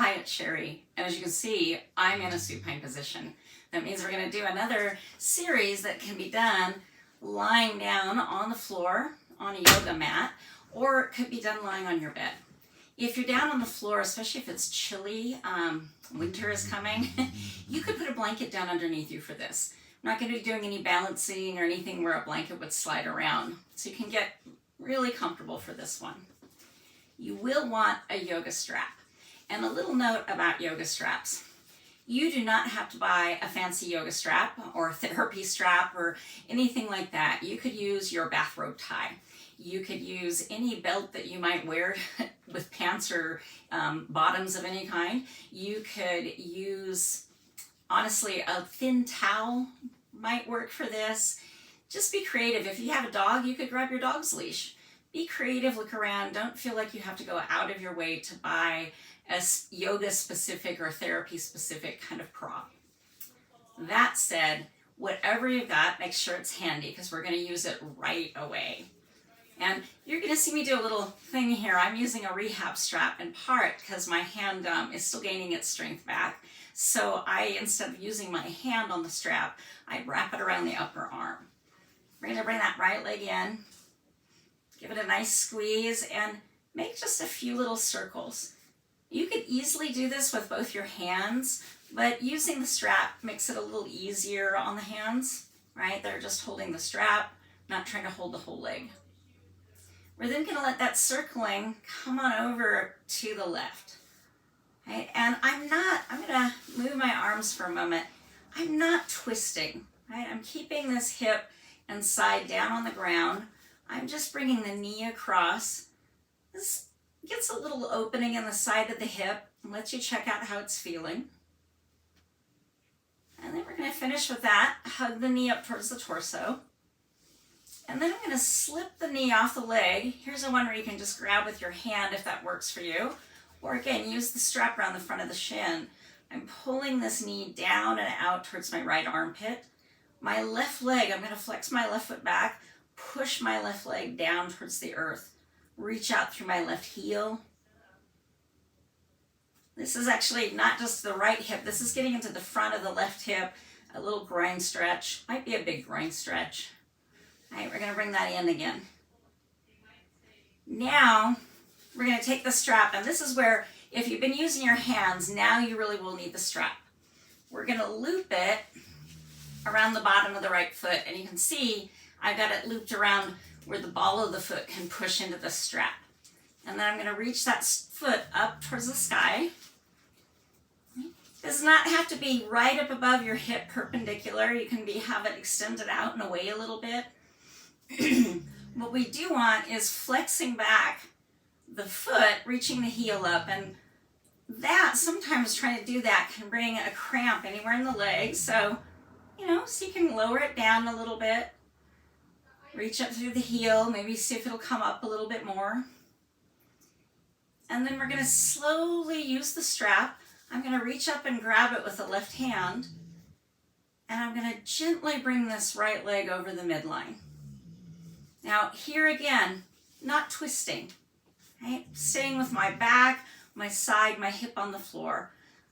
Hi, it's Sherry, and as you can see, I'm in a supine position. That means we're going to do another series that can be done lying down on the floor on a yoga mat, or it could be done lying on your bed. If you're down on the floor, especially if it's chilly, winter is coming, you could put a blanket down underneath you for this. I'm not going to be doing any balancing or anything where a blanket would slide around, so you can get really comfortable for this one. You will want a yoga strap. And a little note about yoga straps. You do not have to buy a fancy yoga strap or therapy strap or anything like that. You could use your bathrobe tie. You could use any belt that you might wear with pants or bottoms of any kind. You could use, honestly, a thin towel might work for this. Just be creative. If you have a dog, you could grab your dog's leash. Be creative, look around. Don't feel like you have to go out of your way to buy a yoga-specific or therapy-specific kind of prop. That said, whatever you've got, make sure it's handy because we're going to use it right away. And you're going to see me do a little thing here. I'm using a rehab strap in part because my hand is still gaining its strength back. So instead of using my hand on the strap, I wrap it around the upper arm. We're going to bring that right leg in, give it a nice squeeze, and make just a few little circles. You could easily do this with both your hands, but using the strap makes it a little easier on the hands, right? They're just holding the strap, not trying to hold the whole leg. We're then going to let that circling come on over to the left, right? And I'm going to move my arms for a moment. I'm not twisting, right? I'm keeping this hip and side down on the ground. I'm just bringing the knee across. This gets a little opening in the side of the hip and lets you check out how it's feeling. And then we're going to finish with that. Hug the knee up towards the torso. And then I'm going to slip the knee off the leg. Here's a one where you can just grab with your hand if that works for you. Or again, use the strap around the front of the shin. I'm pulling this knee down and out towards my right armpit. My left leg, I'm going to flex my left foot back, push my left leg down towards the earth. Reach out through my left heel. This is actually not just the right hip. This is getting into the front of the left hip. A little groin stretch. Might be a big groin stretch. All right, we're going to bring that in again. Now, we're going to take the strap. And this is where, if you've been using your hands, now you really will need the strap. We're going to loop it around the bottom of the right foot. And you can see I've got it looped around where the ball of the foot can push into the strap. And then I'm going to reach that foot up towards the sky. It does not have to be right up above your hip perpendicular. You can have it extended out and away a little bit. What we do want is flexing back the foot, reaching the heel up. And that, sometimes trying to do that can bring a cramp anywhere in the leg. So you can lower it down a little bit. Reach up through the heel, maybe see if it'll come up a little bit more. And then we're going to slowly use the strap. I'm going to reach up and grab it with the left hand. And I'm going to gently bring this right leg over the midline. Now here again, not twisting, right? Staying with my back, my side, my hip on the floor.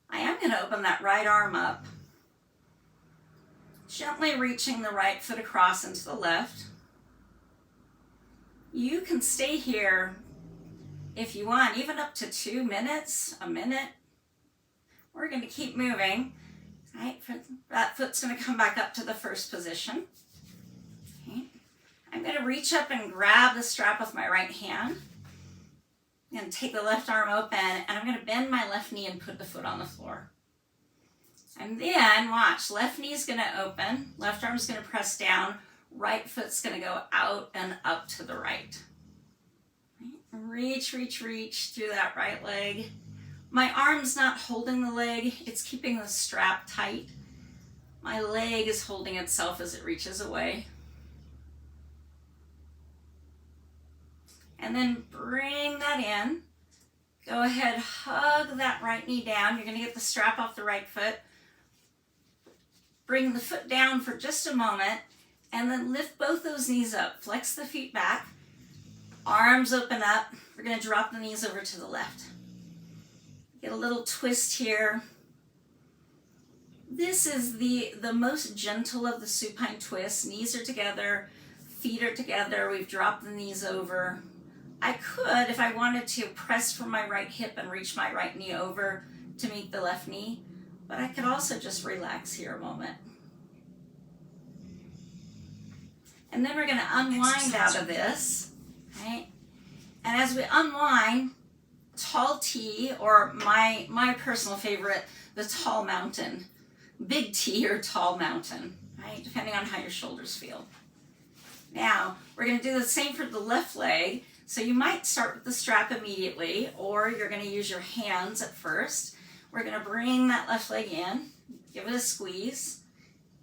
I am going to open that right arm up. Gently reaching the right foot across into the left. You can stay here if you want, even up to 2 minutes, a minute. We're going to keep moving. Right? That foot's going to come back up to the first position. Okay. I'm going to reach up and grab the strap with my right hand. I'm going to take the left arm open, and I'm going to bend my left knee and put the foot on the floor. And then, watch, left knee's going to open, left arm's going to press down, right foot's going to go out and up to the right. Reach, reach, reach through that right leg. My arm's not holding the leg, it's keeping the strap tight. My leg is holding itself as it reaches away. And then bring that in. Go ahead, hug that right knee down. You're going to get the strap off the right foot. Bring the foot down for just a moment. And then lift both those knees up. Flex the feet back. Arms open up. We're going to drop the knees over to the left. Get a little twist here. This is the most gentle of the supine twists. Knees are together, feet are together. We've dropped the knees over. I could, if I wanted to, press from my right hip and reach my right knee over to meet the left knee, but I could also just relax here a moment. And then we're going to unwind out of this, right? And as we unwind, tall T, or my personal favorite, the tall mountain. Big T or tall mountain, right? Depending on how your shoulders feel. Now, we're going to do the same for the left leg. So you might start with the strap immediately, or you're going to use your hands at first. We're going to bring that left leg in, give it a squeeze.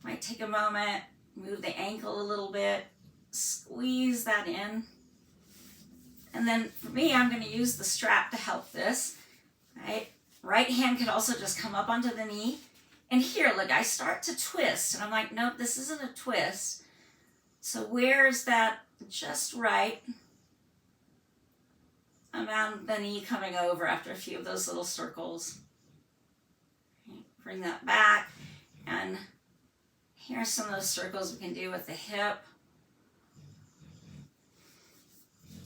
Might take a moment, move the ankle a little bit, squeeze that in. And then for me, I'm going to use the strap to help this, right? Right hand could also just come up onto the knee. And here, look, I start to twist, and I'm like, nope, this isn't a twist. So where's that just right amount the knee coming over after a few of those little circles? Okay, bring that back, and here's some of those circles we can do with the hip.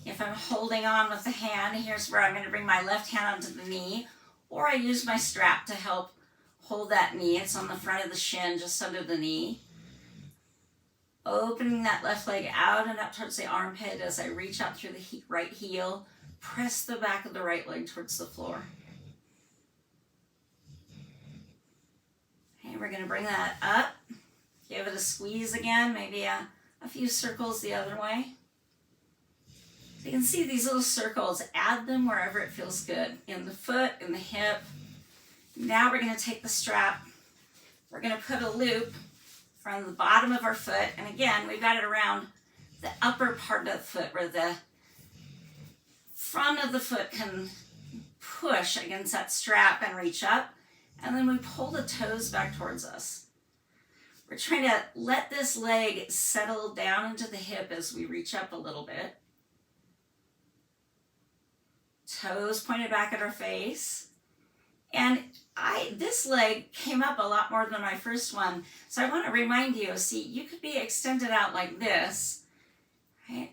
If I'm holding on with the hand, here's where I'm going to bring my left hand onto the knee, or I use my strap to help hold that knee. It's on the front of the shin, just under the knee. Opening that left leg out and up towards the armpit as I reach out through the right heel. Press the back of the right leg towards the floor. Okay, we're going to bring that up. Give it a squeeze again, maybe a few circles the other way. So you can see these little circles. Add them wherever it feels good. In the foot, in the hip. Now we're going to take the strap. We're going to put a loop from the bottom of our foot. And again, we've got it around the upper part of the foot where the front of the foot can push against that strap and reach up. And then we pull the toes back towards us. We're trying to let this leg settle down into the hip as we reach up a little bit. Toes pointed back at our face. And this leg came up a lot more than my first one. So I want to remind you, see, you could be extended out like this, right?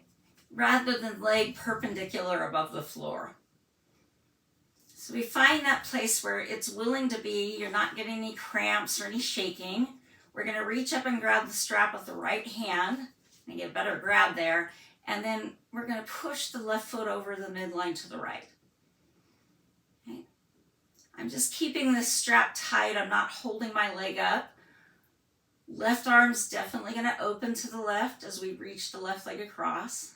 Rather than leg perpendicular above the floor. So we find that place where it's willing to be, you're not getting any cramps or any shaking. We're going to reach up and grab the strap with the right hand and get a better grab there. And then we're going to push the left foot over the midline to the right. Okay. I'm just keeping this strap tight. I'm not holding my leg up. Left arm's definitely going to open to the left as we reach the left leg across.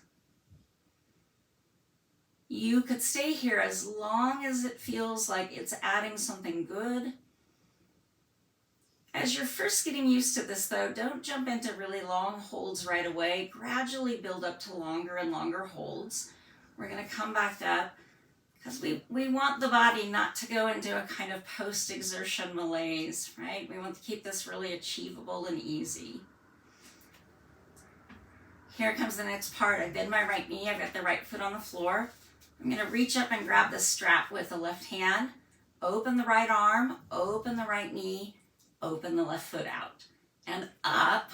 You could stay here as long as it feels like it's adding something good. As you're first getting used to this though, don't jump into really long holds right away. Gradually build up to longer and longer holds. We're going to come back up because we want the body not to go into a kind of post-exertion malaise, right? We want to keep this really achievable and easy. Here comes the next part. I bend my right knee. I've got the right foot on the floor. I'm going to reach up and grab the strap with the left hand. Open the right arm, open the right knee, open the left foot out. And up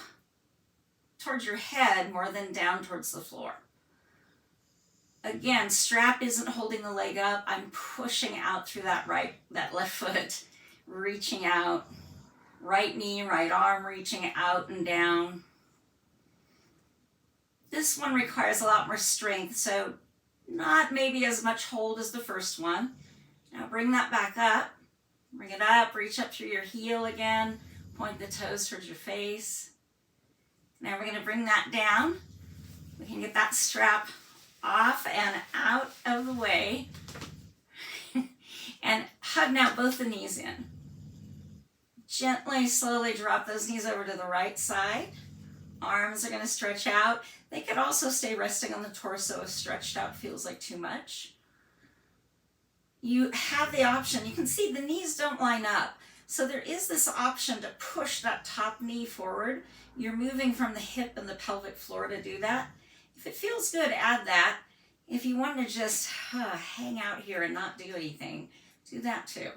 towards your head more than down towards the floor. Again, strap isn't holding the leg up. I'm pushing out through that left foot, reaching out. Right knee, right arm, reaching out and down. This one requires a lot more strength, so not maybe as much hold as the first one. Now bring that back up. Bring it up, reach up through your heel again. Point the toes towards your face. Now we're going to bring that down. We can get that strap off and out of the way. And hug now both the knees in. Gently, slowly drop those knees over to the right side. Arms are going to stretch out. They could also stay resting on the torso if stretched out feels like too much. You have the option. You can see the knees don't line up. So there is this option to push that top knee forward. You're moving from the hip and the pelvic floor to do that. If it feels good, add that. If you want to just hang out here and not do anything, Do that too.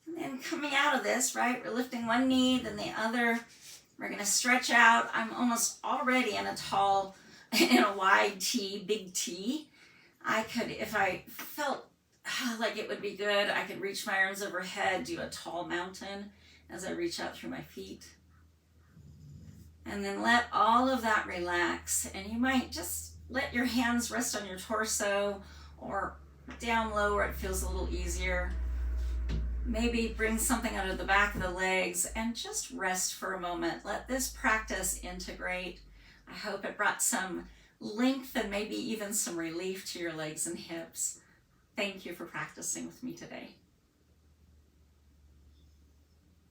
And then coming out of this, right, we're lifting one knee, then the other. We're going to stretch out. I'm almost already in a wide T, big T. I could, if I felt like it would be good, I could reach my arms overhead, do a tall mountain as I reach out through my feet. And then let all of that relax. And you might just let your hands rest on your torso or down low where it feels a little easier. Maybe bring something under the back of the legs and just rest for a moment. Let this practice integrate. I hope it brought some length and maybe even some relief to your legs and hips. Thank you for practicing with me today.